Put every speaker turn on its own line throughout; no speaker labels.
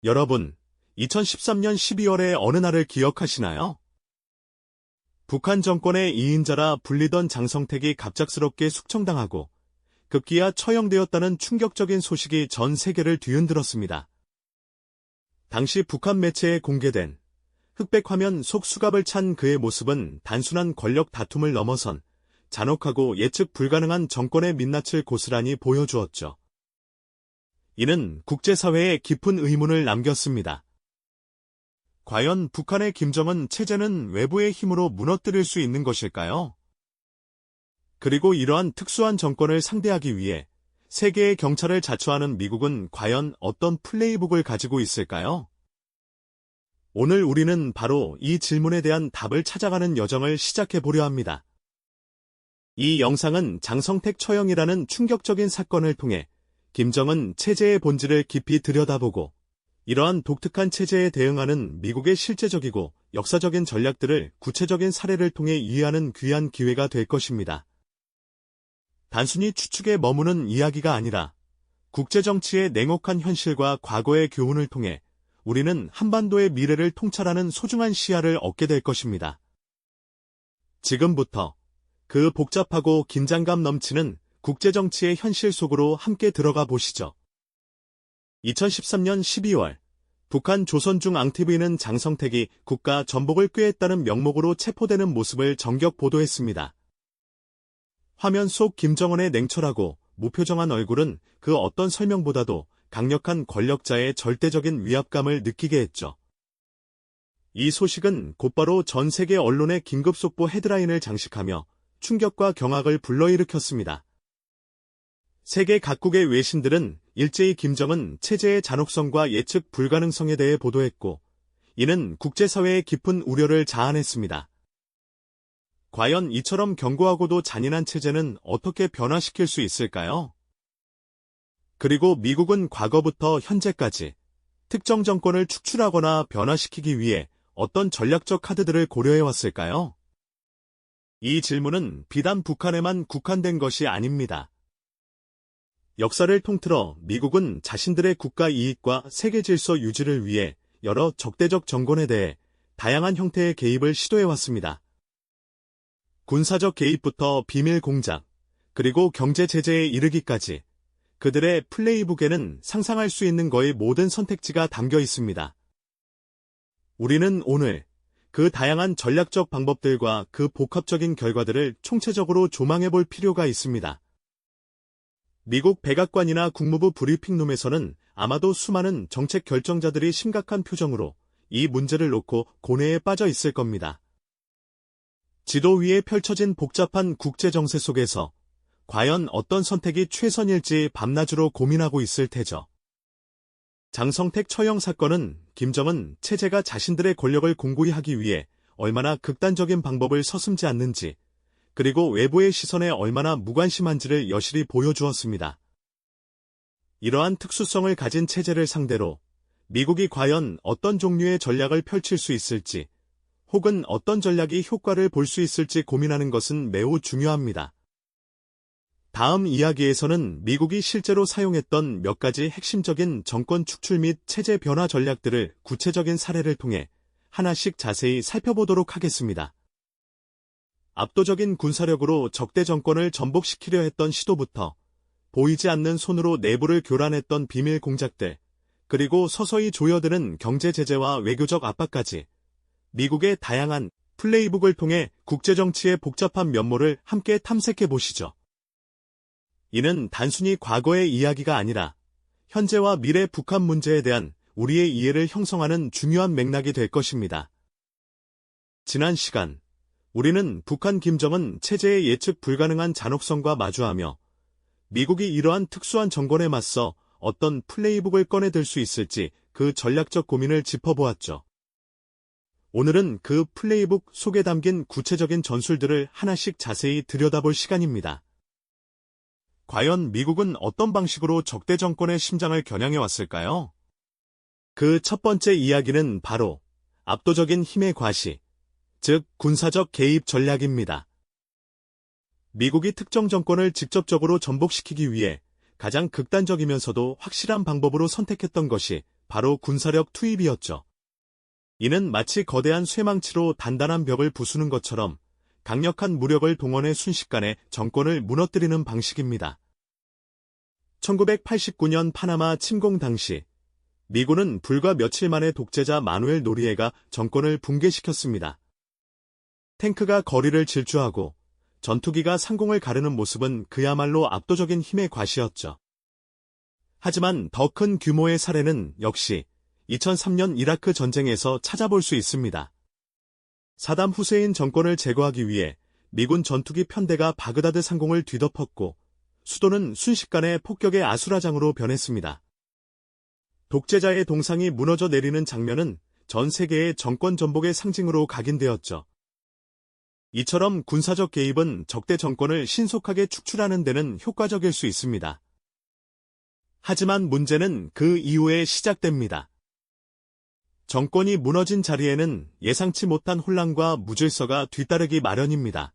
여러분, 2013년 12월의 어느 날을 기억하시나요? 북한 정권의 2인자라 불리던 장성택이 갑작스럽게 숙청당하고 급기야 처형되었다는 충격적인 소식이 전 세계를 뒤흔들었습니다. 당시 북한 매체에 공개된 흑백 화면 속 수갑을 찬 그의 모습은 단순한 권력 다툼을 넘어선 잔혹하고 예측 불가능한 정권의 민낯을 고스란히 보여주었죠. 이는 국제사회에 깊은 의문을 남겼습니다. 과연 북한의 김정은 체제는 외부의 힘으로 무너뜨릴 수 있는 것일까요? 그리고 이러한 특수한 정권을 상대하기 위해 세계의 경찰을 자처하는 미국은 과연 어떤 플레이북을 가지고 있을까요? 오늘 우리는 바로 이 질문에 대한 답을 찾아가는 여정을 시작해 보려 합니다. 이 영상은 장성택 처형이라는 충격적인 사건을 통해 김정은 체제의 본질을 깊이 들여다보고 이러한 독특한 체제에 대응하는 미국의 실제적이고 역사적인 전략들을 구체적인 사례를 통해 이해하는 귀한 기회가 될 것입니다. 단순히 추측에 머무는 이야기가 아니라 국제정치의 냉혹한 현실과 과거의 교훈을 통해 우리는 한반도의 미래를 통찰하는 소중한 시야를 얻게 될 것입니다. 지금부터 그 복잡하고 긴장감 넘치는 국제정치의 현실 속으로 함께 들어가 보시죠. 2013년 12월, 북한 조선중앙TV는 장성택이 국가 전복을 꾀했다는 명목으로 체포되는 모습을 전격 보도했습니다. 화면 속 김정은의 냉철하고 무표정한 얼굴은 그 어떤 설명보다도 강력한 권력자의 절대적인 위압감을 느끼게 했죠. 이 소식은 곧바로 전 세계 언론의 긴급 속보 헤드라인을 장식하며 충격과 경악을 불러일으켰습니다. 세계 각국의 외신들은 일제히 김정은 체제의 잔혹성과 예측 불가능성에 대해 보도했고, 이는 국제사회의 깊은 우려를 자아냈습니다. 과연 이처럼 견고하고도 잔인한 체제는 어떻게 변화시킬 수 있을까요? 그리고 미국은 과거부터 현재까지 특정 정권을 축출하거나 변화시키기 위해 어떤 전략적 카드들을 고려해왔을까요? 이 질문은 비단 북한에만 국한된 것이 아닙니다. 역사를 통틀어 미국은 자신들의 국가 이익과 세계 질서 유지를 위해 여러 적대적 정권에 대해 다양한 형태의 개입을 시도해왔습니다. 군사적 개입부터 비밀 공작, 그리고 경제 제재에 이르기까지 그들의 플레이북에는 상상할 수 있는 거의 모든 선택지가 담겨 있습니다. 우리는 오늘 그 다양한 전략적 방법들과 그 복합적인 결과들을 총체적으로 조망해 볼 필요가 있습니다. 미국 백악관이나 국무부 브리핑룸에서는 아마도 수많은 정책 결정자들이 심각한 표정으로 이 문제를 놓고 고뇌에 빠져 있을 겁니다. 지도 위에 펼쳐진 복잡한 국제 정세 속에서 과연 어떤 선택이 최선일지 밤낮으로 고민하고 있을 테죠. 장성택 처형 사건은 김정은 체제가 자신들의 권력을 공고히 하기 위해 얼마나 극단적인 방법을 서슴지 않는지, 그리고 외부의 시선에 얼마나 무관심한지를 여실히 보여주었습니다. 이러한 특수성을 가진 체제를 상대로 미국이 과연 어떤 종류의 전략을 펼칠 수 있을지, 혹은 어떤 전략이 효과를 볼 수 있을지 고민하는 것은 매우 중요합니다. 다음 이야기에서는 미국이 실제로 사용했던 몇 가지 핵심적인 정권 축출 및 체제 변화 전략들을 구체적인 사례를 통해 하나씩 자세히 살펴보도록 하겠습니다. 압도적인 군사력으로 적대 정권을 전복시키려 했던 시도부터 보이지 않는 손으로 내부를 교란했던 비밀 공작들, 그리고 서서히 조여드는 경제 제재와 외교적 압박까지 미국의 다양한 플레이북을 통해 국제정치의 복잡한 면모를 함께 탐색해 보시죠. 이는 단순히 과거의 이야기가 아니라 현재와 미래 북한 문제에 대한 우리의 이해를 형성하는 중요한 맥락이 될 것입니다. 지난 시간, 우리는 북한 김정은 체제의 예측 불가능한 잔혹성과 마주하며 미국이 이러한 특수한 정권에 맞서 어떤 플레이북을 꺼내들 수 있을지 그 전략적 고민을 짚어보았죠. 오늘은 그 플레이북 속에 담긴 구체적인 전술들을 하나씩 자세히 들여다볼 시간입니다. 과연 미국은 어떤 방식으로 적대 정권의 심장을 겨냥해 왔을까요? 그 첫 번째 이야기는 바로 압도적인 힘의 과시, 즉 군사적 개입 전략입니다. 미국이 특정 정권을 직접적으로 전복시키기 위해 가장 극단적이면서도 확실한 방법으로 선택했던 것이 바로 군사력 투입이었죠. 이는 마치 거대한 쇠망치로 단단한 벽을 부수는 것처럼 강력한 무력을 동원해 순식간에 정권을 무너뜨리는 방식입니다. 1989년 파나마 침공 당시 미군은 불과 며칠 만에 독재자 마누엘 노리에가 정권을 붕괴시켰습니다. 탱크가 거리를 질주하고 전투기가 상공을 가르는 모습은 그야말로 압도적인 힘의 과시였죠. 하지만 더 큰 규모의 사례는 역시 2003년 이라크 전쟁에서 찾아볼 수 있습니다. 사담 후세인 정권을 제거하기 위해 미군 전투기 편대가 바그다드 상공을 뒤덮었고 수도는 순식간에 폭격의 아수라장으로 변했습니다. 독재자의 동상이 무너져 내리는 장면은 전 세계의 정권 전복의 상징으로 각인되었죠. 이처럼 군사적 개입은 적대 정권을 신속하게 축출하는 데는 효과적일 수 있습니다. 하지만 문제는 그 이후에 시작됩니다. 정권이 무너진 자리에는 예상치 못한 혼란과 무질서가 뒤따르기 마련입니다.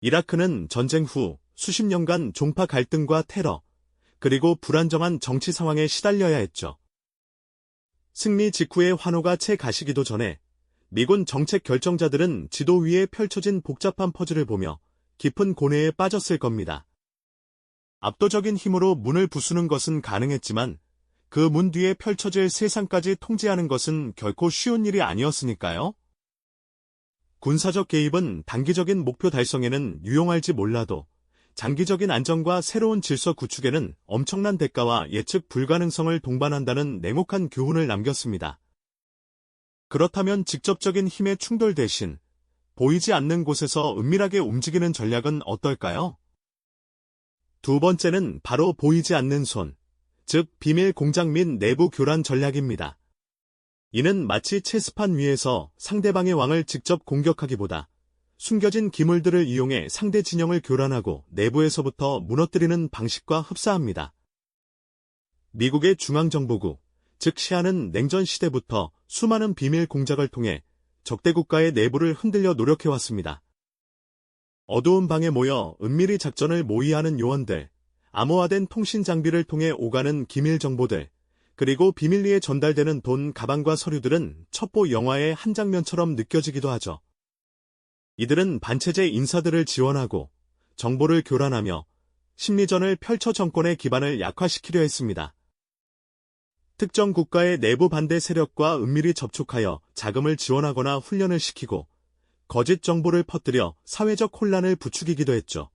이라크는 전쟁 후 수십 년간 종파 갈등과 테러, 그리고 불안정한 정치 상황에 시달려야 했죠. 승리 직후의 환호가 채 가시기도 전에 미군 정책 결정자들은 지도 위에 펼쳐진 복잡한 퍼즐을 보며 깊은 고뇌에 빠졌을 겁니다. 압도적인 힘으로 문을 부수는 것은 가능했지만 그 문 뒤에 펼쳐질 세상까지 통제하는 것은 결코 쉬운 일이 아니었으니까요. 군사적 개입은 단기적인 목표 달성에는 유용할지 몰라도 장기적인 안정과 새로운 질서 구축에는 엄청난 대가와 예측 불가능성을 동반한다는 냉혹한 교훈을 남겼습니다. 그렇다면 직접적인 힘의 충돌 대신 보이지 않는 곳에서 은밀하게 움직이는 전략은 어떨까요? 두 번째는 바로 보이지 않는 손, 즉 비밀 공작 및 내부 교란 전략입니다. 이는 마치 체스판 위에서 상대방의 왕을 직접 공격하기보다 숨겨진 기물들을 이용해 상대 진영을 교란하고 내부에서부터 무너뜨리는 방식과 흡사합니다. 미국의 중앙정보국, 즉 시아는 냉전 시대부터 수많은 비밀 공작을 통해 적대 국가의 내부를 흔들려 노력해왔습니다. 어두운 방에 모여 은밀히 작전을 모의하는 요원들, 암호화된 통신 장비를 통해 오가는 기밀 정보들, 그리고 비밀리에 전달되는 돈, 가방과 서류들은 첩보 영화의 한 장면처럼 느껴지기도 하죠. 이들은 반체제 인사들을 지원하고 정보를 교란하며 심리전을 펼쳐 정권의 기반을 약화시키려 했습니다. 특정 국가의 내부 반대 세력과 은밀히 접촉하여 자금을 지원하거나 훈련을 시키고 거짓 정보를 퍼뜨려 사회적 혼란을 부추기기도 했죠.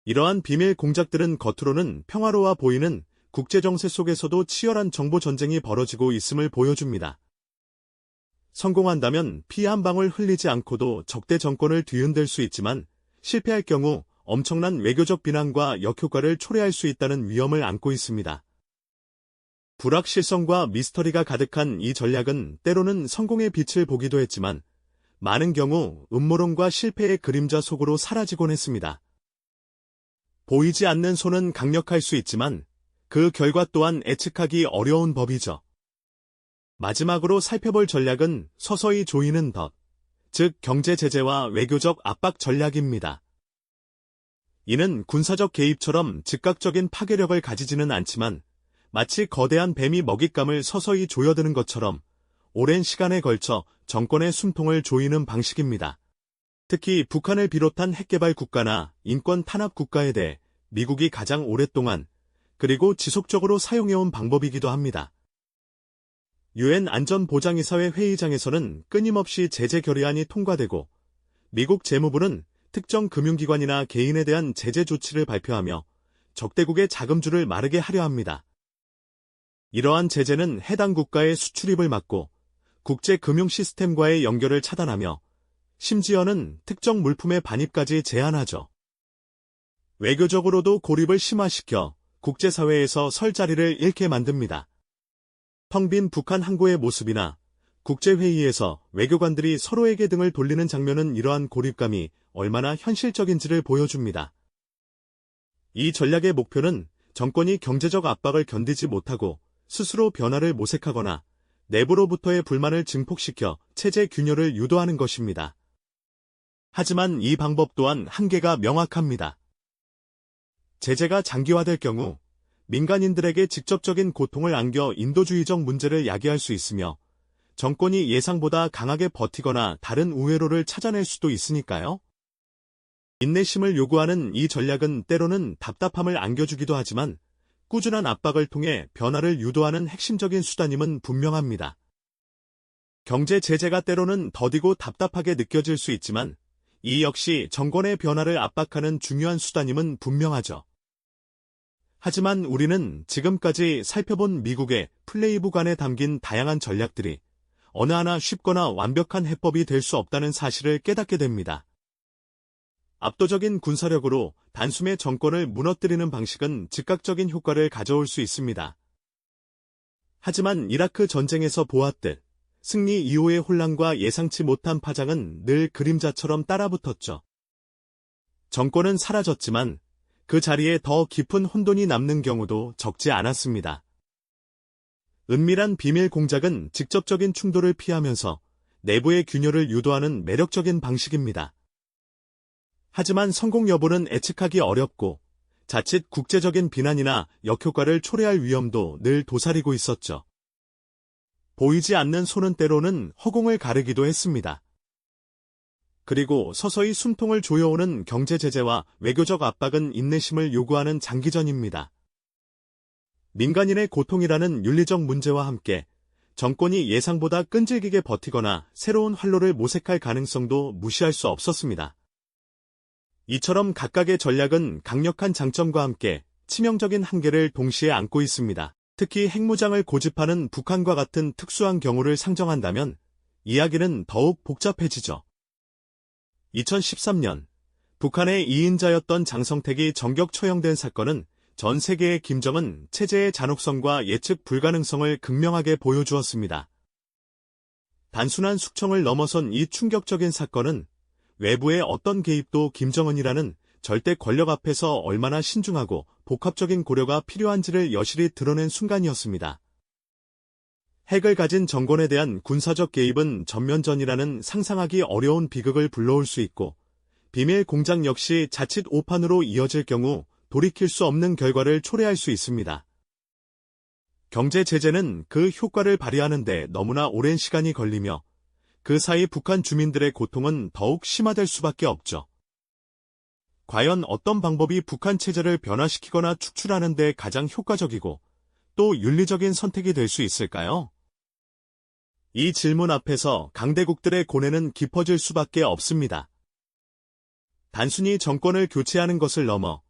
이러한 비밀 공작들은 겉으로는 평화로워 보이는 국제정세 속에서도 치열한 정보 전쟁이 벌어지고 있음을 보여줍니다. 성공한다면 피 한 방울 흘리지 않고도 적대 정권을 뒤흔들 수 있지만 실패할 경우 엄청난 외교적 비난과 역효과를 초래할 수 있다는 위험을 안고 있습니다. 불확실성과 미스터리가 가득한 이 전략은 때로는 성공의 빛을 보기도 했지만 많은 경우 음모론과 실패의 그림자 속으로 사라지곤 했습니다. 보이지 않는 손은 강력할 수 있지만 그 결과 또한 예측하기 어려운 법이죠. 마지막으로 살펴볼 전략은 서서히 조이는 덫, 즉 경제 제재와 외교적 압박 전략입니다. 이는 군사적 개입처럼 즉각적인 파괴력을 가지지는 않지만 마치 거대한 뱀이 먹잇감을 서서히 조여드는 것처럼 오랜 시간에 걸쳐 정권의 숨통을 조이는 방식입니다. 특히 북한을 비롯한 핵개발 국가나 인권 탄압 국가에 대해 미국이 가장 오랫동안 그리고 지속적으로 사용해온 방법이기도 합니다. 유엔 안전보장이사회 회의장에서는 끊임없이 제재 결의안이 통과되고 미국 재무부는 특정 금융기관이나 개인에 대한 제재 조치를 발표하며 적대국의 자금줄을 마르게 하려 합니다. 이러한 제재는 해당 국가의 수출입을 막고 국제 금융 시스템과의 연결을 차단하며 심지어는 특정 물품의 반입까지 제한하죠. 외교적으로도 고립을 심화시켜 국제사회에서 설 자리를 잃게 만듭니다. 텅 빈 북한 항구의 모습이나 국제회의에서 외교관들이 서로에게 등을 돌리는 장면은 이러한 고립감이 얼마나 현실적인지를 보여줍니다. 이 전략의 목표는 정권이 경제적 압박을 견디지 못하고 스스로 변화를 모색하거나 내부로부터의 불만을 증폭시켜 체제 균열을 유도하는 것입니다. 하지만 이 방법 또한 한계가 명확합니다. 제재가 장기화될 경우 민간인들에게 직접적인 고통을 안겨 인도주의적 문제를 야기할 수 있으며 정권이 예상보다 강하게 버티거나 다른 우회로를 찾아낼 수도 있으니까요. 인내심을 요구하는 이 전략은 때로는 답답함을 안겨주기도 하지만 꾸준한 압박을 통해 변화를 유도하는 핵심적인 수단임은 분명합니다. 경제 제재가 때로는 더디고 답답하게 느껴질 수 있지만 이 역시 정권의 변화를 압박하는 중요한 수단임은 분명하죠. 하지만 우리는 지금까지 살펴본 미국의 플레이북 안에 담긴 다양한 전략들이 어느 하나 쉽거나 완벽한 해법이 될 수 없다는 사실을 깨닫게 됩니다. 압도적인 군사력으로 단숨에 정권을 무너뜨리는 방식은 즉각적인 효과를 가져올 수 있습니다. 하지만 이라크 전쟁에서 보았듯 승리 이후의 혼란과 예상치 못한 파장은 늘 그림자처럼 따라붙었죠. 정권은 사라졌지만 그 자리에 더 깊은 혼돈이 남는 경우도 적지 않았습니다. 은밀한 비밀 공작은 직접적인 충돌을 피하면서 내부의 균열을 유도하는 매력적인 방식입니다. 하지만 성공 여부는 예측하기 어렵고 자칫 국제적인 비난이나 역효과를 초래할 위험도 늘 도사리고 있었죠. 보이지 않는 손은 때로는 허공을 가르기도 했습니다. 그리고 서서히 숨통을 조여오는 경제 제재와 외교적 압박은 인내심을 요구하는 장기전입니다. 민간인의 고통이라는 윤리적 문제와 함께 정권이 예상보다 끈질기게 버티거나 새로운 활로를 모색할 가능성도 무시할 수 없었습니다. 이처럼 각각의 전략은 강력한 장점과 함께 치명적인 한계를 동시에 안고 있습니다. 특히 핵무장을 고집하는 북한과 같은 특수한 경우를 상정한다면 이야기는 더욱 복잡해지죠. 2013년 북한의 2인자였던 장성택이 전격 처형된 사건은 전 세계의 김정은 체제의 잔혹성과 예측 불가능성을 극명하게 보여주었습니다. 단순한 숙청을 넘어선 이 충격적인 사건은 외부의 어떤 개입도 김정은이라는 절대 권력 앞에서 얼마나 신중하고 복합적인 고려가 필요한지를 여실히 드러낸 순간이었습니다. 핵을 가진 정권에 대한 군사적 개입은 전면전이라는 상상하기 어려운 비극을 불러올 수 있고 비밀 공작 역시 자칫 오판으로 이어질 경우 돌이킬 수 없는 결과를 초래할 수 있습니다. 경제 제재는 그 효과를 발휘하는 데 너무나 오랜 시간이 걸리며 그 사이 북한 주민들의 고통은 더욱 심화될 수밖에 없죠. 과연 어떤 방법이 북한 체제를 변화시키거나 축출하는 데 가장 효과적이고 또 윤리적인 선택이 될 수 있을까요? 이 질문 앞에서 강대국들의 고뇌는 깊어질 수밖에 없습니다. 단순히 정권을 교체하는 것을 넘어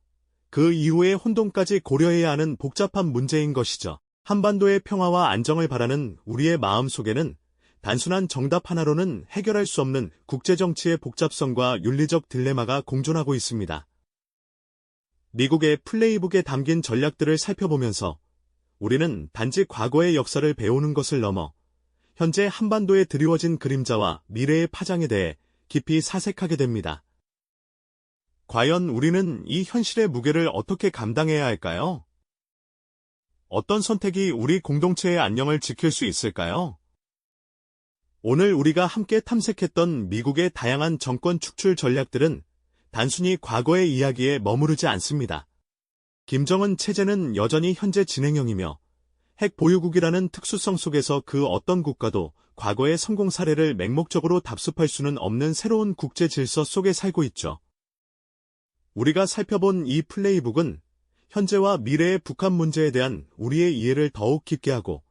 그 이후의 혼돈까지 고려해야 하는 복잡한 문제인 것이죠. 한반도의 평화와 안정을 바라는 우리의 마음속에는 단순한 정답 하나로는 해결할 수 없는 국제정치의 복잡성과 윤리적 딜레마가 공존하고 있습니다. 미국의 플레이북에 담긴 전략들을 살펴보면서 우리는 단지 과거의 역사를 배우는 것을 넘어 현재 한반도에 드리워진 그림자와 미래의 파장에 대해 깊이 사색하게 됩니다. 과연 우리는 이 현실의 무게를 어떻게 감당해야 할까요? 어떤 선택이 우리 공동체의 안녕을 지킬 수 있을까요? 오늘 우리가 함께 탐색했던 미국의 다양한 정권 축출 전략들은 단순히 과거의 이야기에 머무르지 않습니다. 김정은 체제는 여전히 현재 진행형이며 핵 보유국이라는 특수성 속에서 그 어떤 국가도 과거의 성공 사례를 맹목적으로 답습할 수는 없는 새로운 국제 질서 속에 살고 있죠. 우리가 살펴본 이 플레이북은 현재와 미래의 북한 문제에 대한 우리의 이해를 더욱 깊게 하고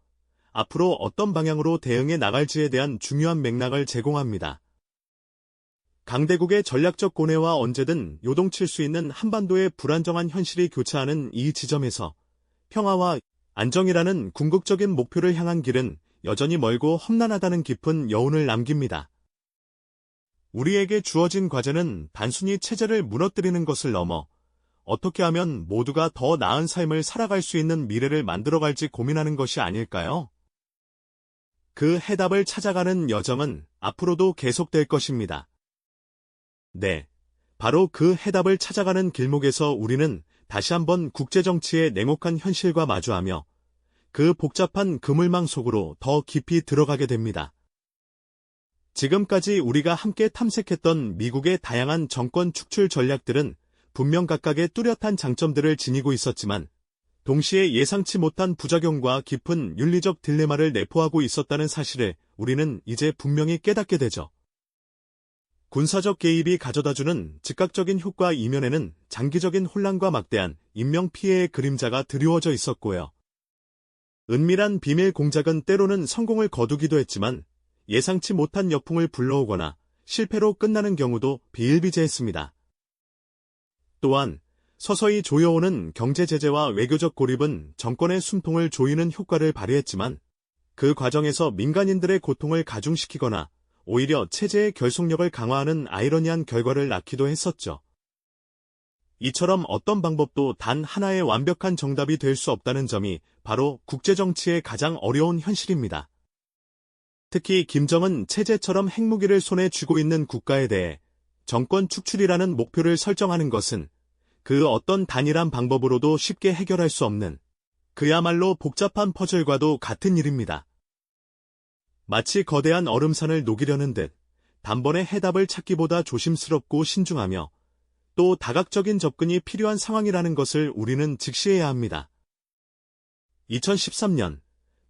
앞으로 어떤 방향으로 대응해 나갈지에 대한 중요한 맥락을 제공합니다. 강대국의 전략적 고뇌와 언제든 요동칠 수 있는 한반도의 불안정한 현실이 교차하는 이 지점에서 평화와 안정이라는 궁극적인 목표를 향한 길은 여전히 멀고 험난하다는 깊은 여운을 남깁니다. 우리에게 주어진 과제는 단순히 체제를 무너뜨리는 것을 넘어 어떻게 하면 모두가 더 나은 삶을 살아갈 수 있는 미래를 만들어갈지 고민하는 것이 아닐까요? 그 해답을 찾아가는 여정은 앞으로도 계속될 것입니다. 네, 바로 그 해답을 찾아가는 길목에서 우리는 다시 한번 국제정치의 냉혹한 현실과 마주하며 그 복잡한 그물망 속으로 더 깊이 들어가게 됩니다. 지금까지 우리가 함께 탐색했던 미국의 다양한 정권 축출 전략들은 분명 각각의 뚜렷한 장점들을 지니고 있었지만 동시에 예상치 못한 부작용과 깊은 윤리적 딜레마를 내포하고 있었다는 사실을 우리는 이제 분명히 깨닫게 되죠. 군사적 개입이 가져다주는 즉각적인 효과 이면에는 장기적인 혼란과 막대한 인명피해의 그림자가 드리워져 있었고요. 은밀한 비밀 공작은 때로는 성공을 거두기도 했지만 예상치 못한 역풍을 불러오거나 실패로 끝나는 경우도 비일비재했습니다. 또한 서서히 조여오는 경제 제재와 외교적 고립은 정권의 숨통을 조이는 효과를 발휘했지만 그 과정에서 민간인들의 고통을 가중시키거나 오히려 체제의 결속력을 강화하는 아이러니한 결과를 낳기도 했었죠. 이처럼 어떤 방법도 단 하나의 완벽한 정답이 될 수 없다는 점이 바로 국제정치의 가장 어려운 현실입니다. 특히 김정은 체제처럼 핵무기를 손에 쥐고 있는 국가에 대해 정권 축출이라는 목표를 설정하는 것은 그 어떤 단일한 방법으로도 쉽게 해결할 수 없는 그야말로 복잡한 퍼즐과도 같은 일입니다. 마치 거대한 얼음산을 녹이려는 듯 단번에 해답을 찾기보다 조심스럽고 신중하며 또 다각적인 접근이 필요한 상황이라는 것을 우리는 직시해야 합니다. 2013년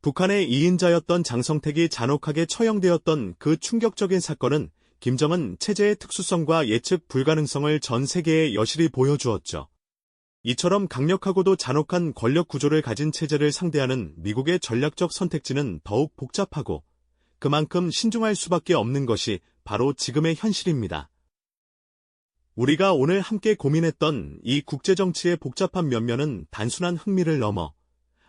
북한의 2인자였던 장성택이 잔혹하게 처형되었던 그 충격적인 사건은 김정은 체제의 특수성과 예측 불가능성을 전 세계에 여실히 보여주었죠. 이처럼 강력하고도 잔혹한 권력 구조를 가진 체제를 상대하는 미국의 전략적 선택지는 더욱 복잡하고 그만큼 신중할 수밖에 없는 것이 바로 지금의 현실입니다. 우리가 오늘 함께 고민했던 이 국제정치의 복잡한 면면은 단순한 흥미를 넘어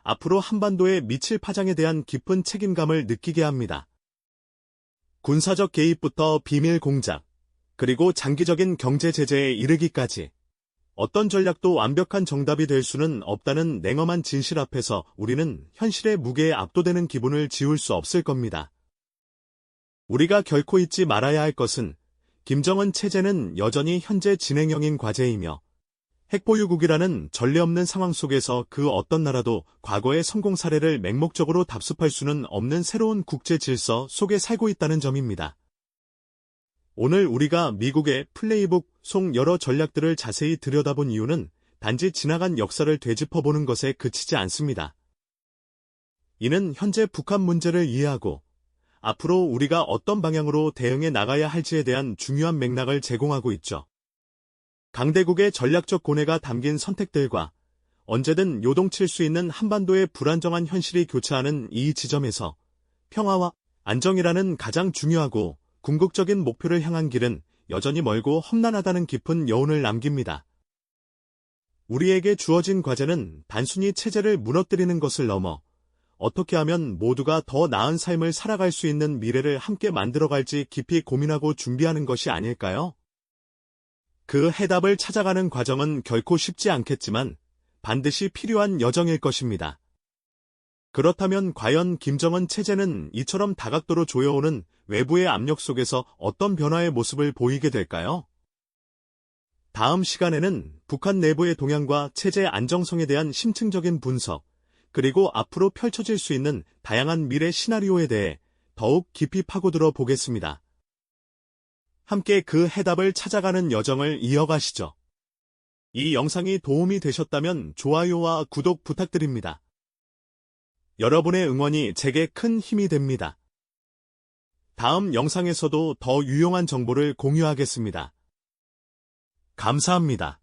앞으로 한반도에 미칠 파장에 대한 깊은 책임감을 느끼게 합니다. 군사적 개입부터 비밀 공작, 그리고 장기적인 경제 제재에 이르기까지 어떤 전략도 완벽한 정답이 될 수는 없다는 냉엄한 진실 앞에서 우리는 현실의 무게에 압도되는 기분을 지울 수 없을 겁니다. 우리가 결코 잊지 말아야 할 것은 김정은 체제는 여전히 현재 진행형인 과제이며 핵보유국이라는 전례 없는 상황 속에서 그 어떤 나라도 과거의 성공 사례를 맹목적으로 답습할 수는 없는 새로운 국제 질서 속에 살고 있다는 점입니다. 오늘 우리가 미국의 플레이북 속 여러 전략들을 자세히 들여다본 이유는 단지 지나간 역사를 되짚어보는 것에 그치지 않습니다. 이는 현재 북한 문제를 이해하고 앞으로 우리가 어떤 방향으로 대응해 나가야 할지에 대한 중요한 맥락을 제공하고 있죠. 강대국의 전략적 고뇌가 담긴 선택들과 언제든 요동칠 수 있는 한반도의 불안정한 현실이 교차하는 이 지점에서 평화와 안정이라는 가장 중요하고 궁극적인 목표를 향한 길은 여전히 멀고 험난하다는 깊은 여운을 남깁니다. 우리에게 주어진 과제는 단순히 체제를 무너뜨리는 것을 넘어 어떻게 하면 모두가 더 나은 삶을 살아갈 수 있는 미래를 함께 만들어갈지 깊이 고민하고 준비하는 것이 아닐까요? 그 해답을 찾아가는 과정은 결코 쉽지 않겠지만 반드시 필요한 여정일 것입니다. 그렇다면 과연 김정은 체제는 이처럼 다각도로 조여오는 외부의 압력 속에서 어떤 변화의 모습을 보이게 될까요? 다음 시간에는 북한 내부의 동향과 체제 안정성에 대한 심층적인 분석, 그리고 앞으로 펼쳐질 수 있는 다양한 미래 시나리오에 대해 더욱 깊이 파고들어 보겠습니다. 함께 그 해답을 찾아가는 여정을 이어가시죠. 이 영상이 도움이 되셨다면 좋아요와 구독 부탁드립니다. 여러분의 응원이 제게 큰 힘이 됩니다. 다음 영상에서도 더 유용한 정보를 공유하겠습니다. 감사합니다.